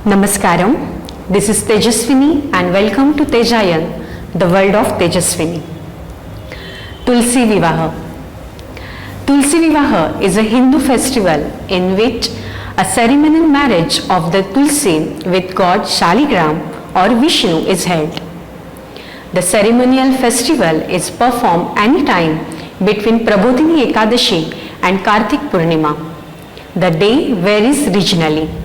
Namaskaram, this is Tejaswini and welcome to Tejayan, the world of Tejaswini. Tulsi Vivaha. Tulsi Vivaha is a Hindu festival in which a ceremonial marriage of the Tulsi with god Shaligram or Vishnu is held. The ceremonial festival is performed anytime between Prabodhini Ekadashi and Kartik Purnima. The day varies regionally.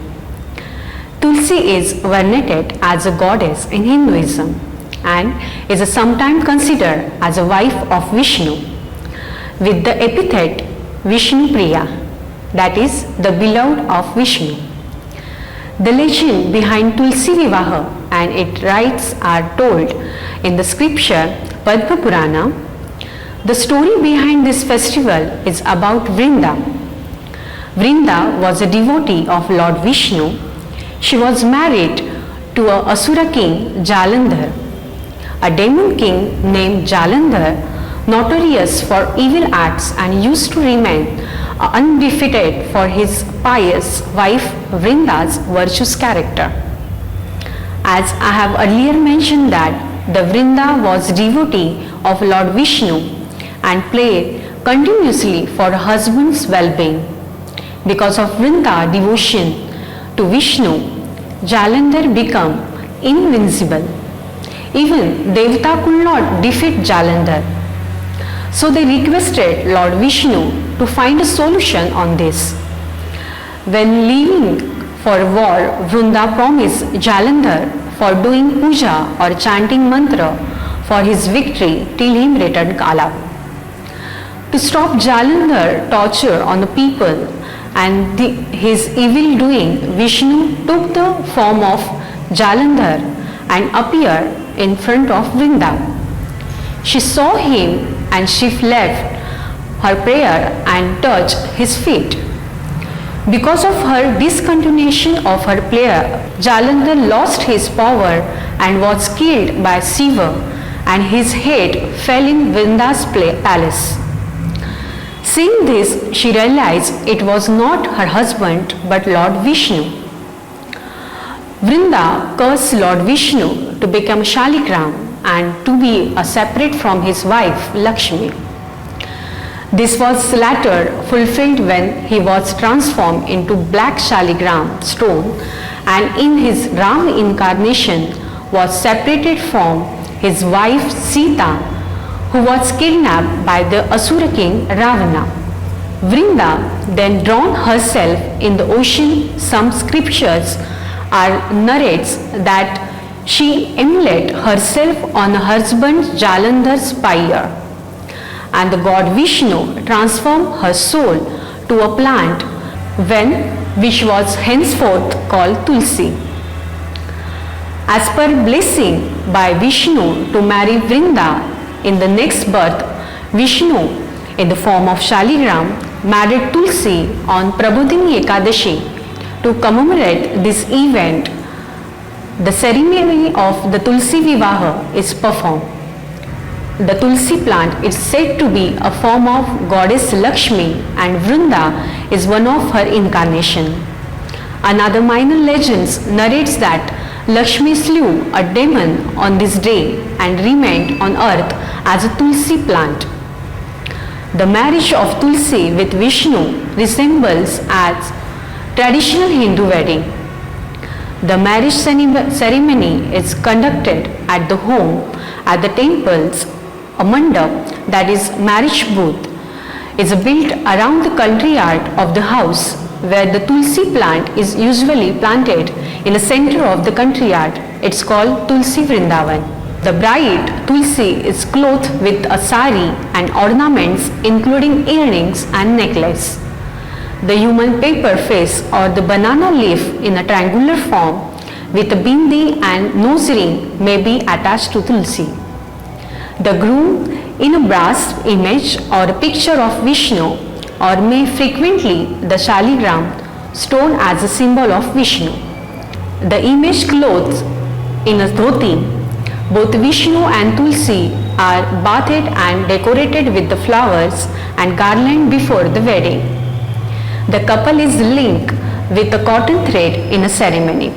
Tulsi is venerated as a goddess in Hinduism and is sometimes considered as a wife of Vishnu with the epithet Vishnu Priya, that is the beloved of Vishnu. The legend behind Tulsi Vivaha and its rites are told in the scripture Padma Purana. The story behind this festival is about Vrinda. Vrinda was a devotee of Lord Vishnu. She was married to a Asura king Jalandhar, a demon king named Jalandhar, notorious for evil acts and used to remain undefeated for his pious wife Vrinda's virtuous character. As I have earlier mentioned that the Vrinda was devotee of Lord Vishnu and prayed continuously for her husband's well-being. Because of Vrinda's devotion to Vishnu, Jalandhar became invincible. Even Devata could not defeat Jalandhar. So they requested Lord Vishnu to find a solution on this. When leaving for war, Vrinda promised Jalandhar for doing puja or chanting mantra for his victory till him returned Kala. To stop Jalandhar torture on the people and his evil doing, Vishnu took the form of Jalandhar and appeared in front of Vrinda. She saw him and she left her prayer and touched his feet. Because of her discontinuation of her prayer, Jalandhar lost his power and was killed by Shiva, and his head fell in Vrinda's palace. Seeing this, she realized it was not her husband but Lord Vishnu. Vrinda cursed Lord Vishnu to become Shaligram and to be separate from his wife Lakshmi. This was later fulfilled when he was transformed into black Shaligram stone and in his Ram incarnation was separated from his wife Sita, who was kidnapped by the Asura king Ravana. Vrinda then drowned herself in the ocean. Some scriptures narrates that she immolated herself on her husband Jalandhar's pyre, and the god Vishnu transformed her soul to a plant which was henceforth called Tulsi. As per blessing by Vishnu to marry Vrinda in the next birth, Vishnu in the form of Shaligram married Tulsi on Prabodhini Ekadashi. To commemorate this event, the ceremony of the Tulsi Vivaha is performed. The Tulsi plant is said to be a form of goddess Lakshmi and Vrinda is one of her incarnation. Another minor legend narrates that Lakshmi slew a demon on this day and remained on earth as a Tulsi plant. The marriage of Tulsi with Vishnu resembles as traditional Hindu wedding. The marriage ceremony is conducted at the home, at the temples. A mandap, that is marriage booth, is built around the country yard of the house where the Tulsi plant is usually planted in the center of the country yard. It's called Tulsi Vrindavan. The bride Tulsi is clothed with a sari and ornaments including earrings and necklace. The human paper face or the banana leaf in a triangular form with a bindi and nose ring may be attached to Tulsi. The groom in a brass image or a picture of Vishnu or may frequently the Shaligram stone as a symbol of Vishnu. The image clothes in a dhoti. Both Vishnu and Tulsi are bathed and decorated with the flowers and garland before the wedding. The couple is linked with a cotton thread in a ceremony.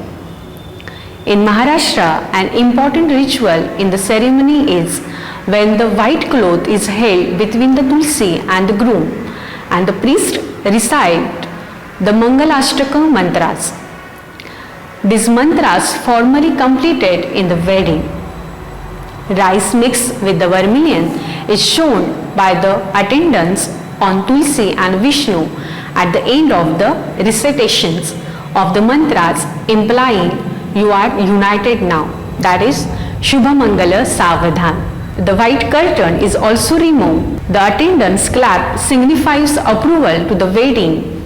In Maharashtra, an important ritual in the ceremony is when the white cloth is held between the tulsi and the groom and the priest recite the Mangalashtaka mantras. These mantras formally completed in the wedding. Rice mixed with the vermilion is shown by the attendants on Tulsi and Vishnu at the end of the recitations of the mantras, implying you are united now. That is Shubha Mangala Savadhan. The white curtain is also removed. The attendants clap signifies approval to the wedding.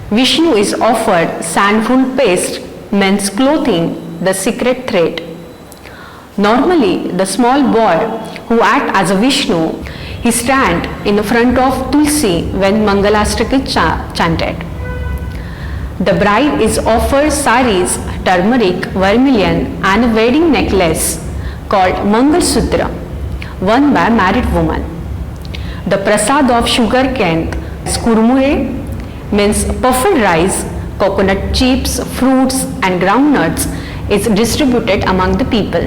Vishnu is offered sandalwood paste, men's clothing, the secret thread. Normally, the small boy who acts as a Vishnu, he stands in the front of Tulsi when Mangalashtaka is chanted. The bride is offered saris, turmeric, vermilion and a wedding necklace called Mangal Sutra, worn by married woman. The prasad of sugar cane, skurmure, means puffed rice, coconut chips, fruits and groundnuts is distributed among the people.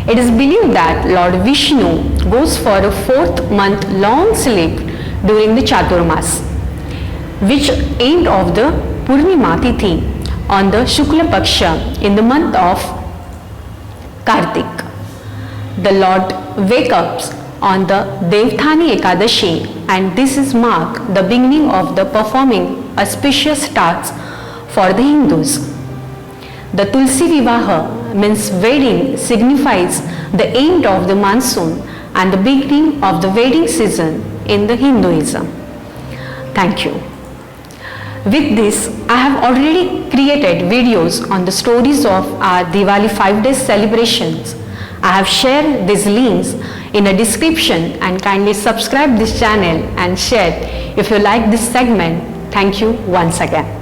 It is believed that Lord Vishnu goes for a 4-month long sleep during the Chaturmas, which end of the Purnima Tithi on the Shukla Paksha in the month of Kartik. The Lord wakes up on the Devthani Ekadashi, and this is mark the beginning of the performing auspicious tasks for the Hindus. The Tulsi Vivaha means wedding signifies the end of the monsoon and the beginning of the wedding season in the Hinduism. Thank you. With this, I have already created videos on the stories of our Diwali 5-day celebrations. I have shared these links in the description, and kindly subscribe this channel and share if you like this segment. Thank you once again.